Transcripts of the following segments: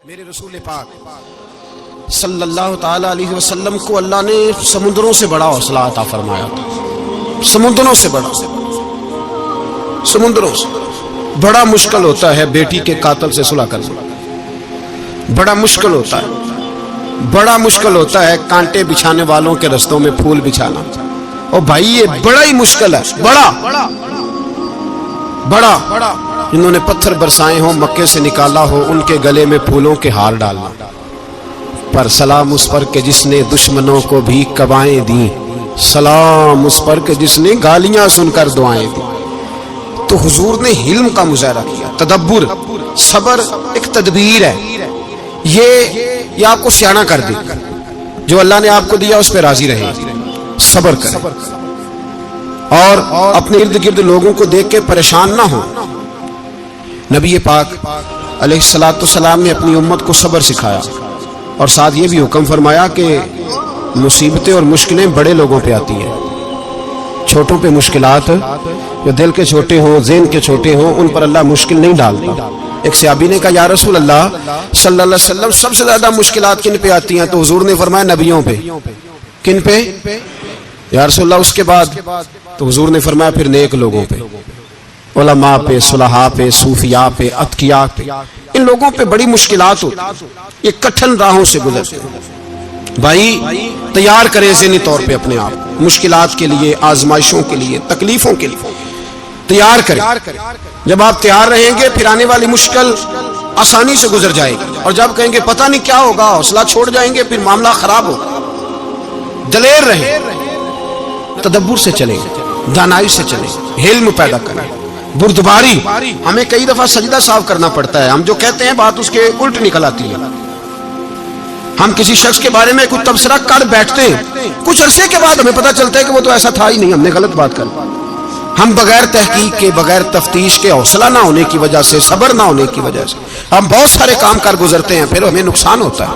میرے رسول پاک صلی اللہ تعالی علیہ وسلم کو اللہ نے سمندروں سے بڑا حوصلہ عطا فرمایا تھا. سمندروں سے بڑا، سمندروں سے بڑا مشکل ہوتا ہے بیٹی کے قاتل سے صلح کرنا. بڑا مشکل ہوتا ہے، بڑا مشکل ہوتا ہے کانٹے بچھانے والوں کے رستوں میں پھول بچھانا. اور بھائی یہ بڑا ہی مشکل ہے، بڑا انہوں نے پتھر برسائے ہوں، مکے سے نکالا ہو، ان کے گلے میں پھولوں کے ہار ڈالنا. پر سلام اس پر کہ جس نے دشمنوں کو بھی قبائیں دیں، سلام اس پر کہ جس نے گالیاں سن کر دعائیں دیں. تو حضور نے حلم کا مظاہرہ کیا، تدبر، صبر ایک تدبیر ہے. یہ آپ کو سیاح کر دے، جو اللہ نے آپ کو دیا اس پہ راضی رہے، صبر کرے اور اپنے ارد گرد لوگوں کو دیکھ کے پریشان نہ ہو. نبی پاک علیہ الصلوۃ والسلام نے اپنی امت کو صبر سکھایا اور ساتھ یہ بھی حکم فرمایا کہ مصیبتیں اور مشکلیں بڑے لوگوں پہ آتی ہیں، چھوٹوں پہ مشکلات، جو دل کے چھوٹے ہوں، ذہن کے چھوٹے ہوں، ان پر اللہ مشکل نہیں ڈالتا. ایک صحابی نے کہا یا رسول اللہ صلی اللہ علیہ وسلم سب سے زیادہ مشکلات کن پہ آتی ہیں؟ تو حضور نے فرمایا نبیوں پہ. کن پہ یا رسول اللہ؟ اس کے بعد تو حضور نے فرمایا پھر نیک لوگوں پہ، علماء پہ، صلحاء پہ، صوفیاء پہ، اتقیاء پہ. ان لوگوں پہ بڑی مشکلات ہوتی، یہ کٹھن راہوں سے گزرتے ہیں. بھائی تیار کریں ذہنی طور پہ اپنے آپ مشکلات کے لیے، آزمائشوں کے لیے، تکلیفوں کے لیے تیار کریں. جب آپ تیار رہیں گے پھر آنے والی مشکل آسانی سے گزر جائے گی. اور جب کہیں گے پتہ نہیں کیا ہوگا، حوصلہ چھوڑ جائیں گے، پھر معاملہ خراب ہوگا. دلیر رہیں، تدبر سے چلیں، دانائی سے چلیں، علم پیدا کریں. بردباری، ہمیں کئی دفعہ سجدہ صاف کرنا پڑتا ہے، ہم جو کہتے ہیں بات اس کے الٹ نکل آتی ہے. ہم کسی شخص کے بارے میں کچھ تبصرہ کر بیٹھتے ہیں، کچھ عرصے کے بعد ہمیں پتہ چلتا ہے کہ وہ تو ایسا تھا ہی نہیں، ہم نے غلط بات کر. ہم بغیر تحقیق کے، بغیر تفتیش کے، حوصلہ نہ ہونے کی وجہ سے، صبر نہ ہونے کی وجہ سے ہم بہت سارے کام کر گزرتے ہیں، پھر ہمیں نقصان ہوتا ہے.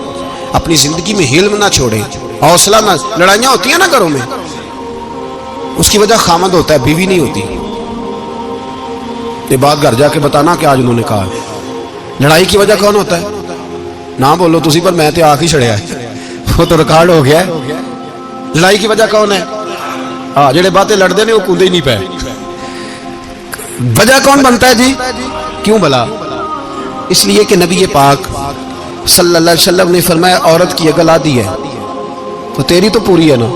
اپنی زندگی میں حلم نہ چھوڑیں، حوصلہ نہ. لڑائیاں ہوتی ہیں نا گھروں میں، اس کی وجہ خامد ہوتا ہے، بیوی نہیں ہوتی. یہ بات گھر جا کے بتانا کہ آج انہوں نے کہا لڑائی کی وجہ کون ہوتا ہے. نہ بولو تسی پر میں تے آخ ہی چھڑیا ہے، وہ تو ریکارڈ ہو گیا ہے. لڑائی کی وجہ کون ہے؟ ہاں جڑے باتیں لڑتے ہیں وہ کودے ہی نہیں پے. وجہ کون بنتا ہے جی؟ کیوں بلا؟ اس لیے کہ نبی پاک صلی اللہ علیہ وسلم نے فرمایا عورت کی اگر آدھی ہے تو تیری تو پوری ہے نا.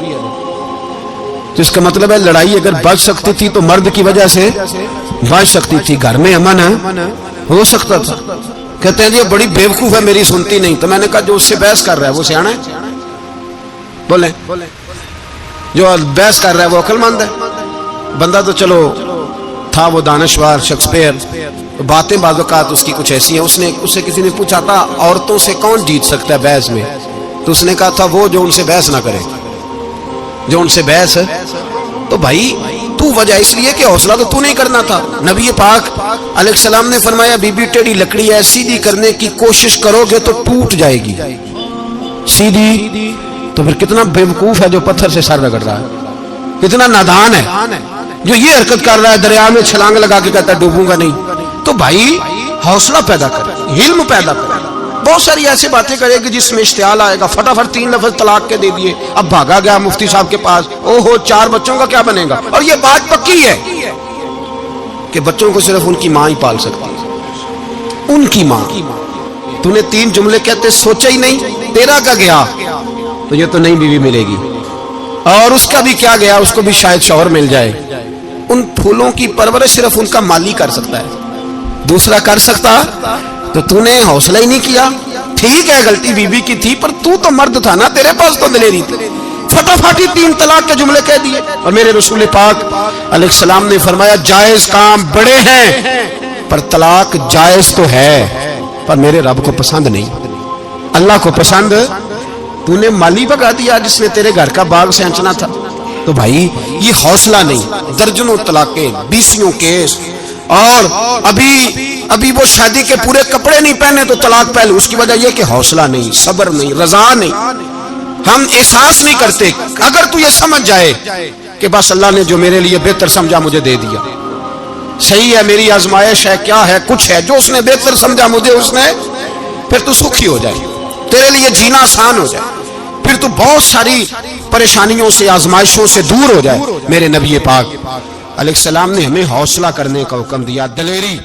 تو اس کا مطلب ہے لڑائی اگر بچ سکتی تھی تو مرد کی وجہ سے بچ سکتی تھی. گھر میں امن ہو سکتا تھا. کہتے ہیں جی بڑی بیوقوف ہے، میری سنتی نہیں. تو میں نے کہا جو اس سے بحث کر رہا ہے وہ سیانا ہے؟ بولیں، جو بحث کر رہا ہے وہ عقل مند ہے؟ بندہ تو چلو تھا وہ دانشور شیکسپیئر، باتیں بعض اوقات اس کی کچھ ایسی ہیں. اس سے کسی نے پوچھا تھا عورتوں سے کون جیت سکتا ہے بحث میں؟ تو اس نے کہا تھا وہ جو ان سے بحث نہ کرے، جو ان سے بحث ہے. تو بھائی تو وجہ اس لیے کہ حوصلہ تو نہیں کرنا تھا. نبی پاک علیہ السلام نے فرمایا بی بی ٹیڑھی لکڑی ہے، سیدھی کرنے کی کوشش کرو گے تو ٹوٹ جائے گی. سیدھی تو پھر کتنا بیوقوف ہے جو پتھر سے سر رگڑ رہا ہے، کتنا نادان ہے جو یہ حرکت کر رہا ہے، دریا میں چھلانگ لگا کے کہتا ہے ڈوبوں گا نہیں. تو بھائی حوصلہ پیدا کرے، علم پیدا کرے. بہت ساری ایسی باتیں کرے گی جس میں اشتعال آئے گا، فٹافٹ 3 لفظ طلاق کے دے دیے، اب بھاگا گیا مفتی صاحب کے پاس، او ہو 4 بچوں کا کیا بنے گا. اور یہ بات پکی ہے کہ بچوں کو صرف ان کی ماں ہی پال سکتی ہے، ان کی ماں. تو نے 3 جملے کہتے سوچا ہی نہیں، تیرا کا گیا تو یہ تو نئی بیوی ملے گی، اور اس کا بھی کیا گیا، اس کو بھی شاید شوہر مل جائے. ان پھولوں کی پرورش صرف ان کا مالی کر سکتا ہے، دوسرا کر سکتا. تو نے حوصلہ ہی نہیں کیا. ٹھیک ہے غلطی بیوی کی تھی، پر تو مرد تھا نا، تیرے پاس تو دلیری تھی. فٹافٹ 3 طلاق کے جملے کہہ دیے. اور میرے رسول پاک علیہ السلام نے فرمایا جائز کام بڑے ہیں، پر طلاق جائز تو ہے پر میرے رب کو پسند نہیں، اللہ کو پسند. تو نے مالی بگا دیا جس نے تیرے گھر کا باغ سینچنا تھا. تو بھائی یہ حوصلہ نہیں. درجنوں طلاقیں، 20 کیس، اور ابھی وہ شادی کے پورے کپڑے نہیں پہنے تو طلاق پہلے. اس کی وجہ یہ کہ حوصلہ نہیں، صبر نہیں، رضا نہیں. ہم احساس نہیں کرتے. اگر تو یہ سمجھ جائے کہ بس اللہ نے جو میرے لیے بہتر سمجھا مجھے دے دیا، صحیح ہے، میری آزمائش ہے، کیا ہے، کچھ ہے جو اس نے بہتر سمجھا مجھے اس نے پھر تو سکھی ہو جائے, تیرے لیے جینا آسان ہو جائے, پھر تو بہت ساری پریشانیوں سے آزمائشوں سے دور ہو جائے. میرے نبی پاک علیہ السلام نے ہمیں حوصلہ کرنے کا حکم دیا, دلیری.